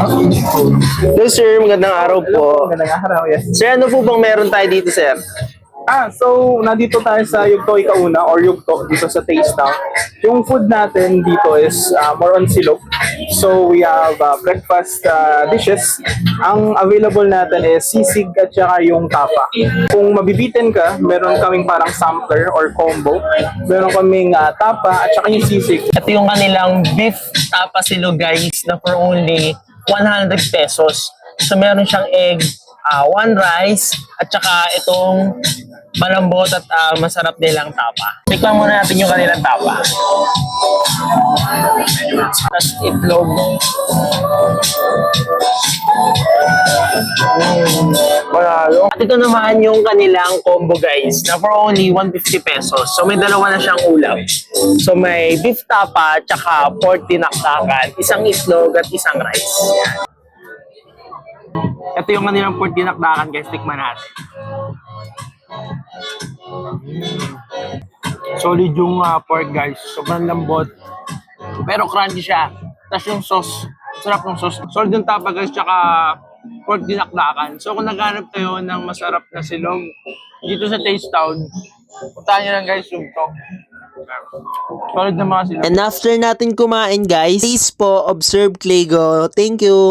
Hello sir, magandang araw po. Magandang araw, yes. Sir, ano po bang meron tayo dito sir? So nandito tayo sa Yugto Ikauna or Yugto dito sa Taste Town. Yung food natin dito is more on silog. So we have breakfast dishes. Ang available natin is sisig at saka yung tapa. Kung mabibitin ka, meron kaming parang sampler or combo. Meron kaming tapa at saka yung sisig. Ito yung kanilang beef tapa silog guys na for only 100 pesos. So meron siyang egg, one rice, at saka itong malambot at masarap nilang tapa. Tikman muna natin yung kanilang tapa. Tapos itlog. Panalo. At ito naman yung kanilang combo guys na for only 150 pesos. So may dalawa na siyang ulam. So may beef tapa at saka pork tinaktakan, isang itlog at isang rice. Yan. Ito yung kanilang pork dinakdakan guys, tikman natin. Solid yung pork guys, sobrang lambot. Pero crunchy siya. Tapos yung sauce, sarap ng sauce. Solid yung tapa guys, tsaka pork dinakdakan. So kung naghanap kayo ng masarap na silog dito sa Taste Town, puntahan nyo lang guys yung to. Solid na mga silog. And after natin kumain guys, please po observe Clego. Thank you.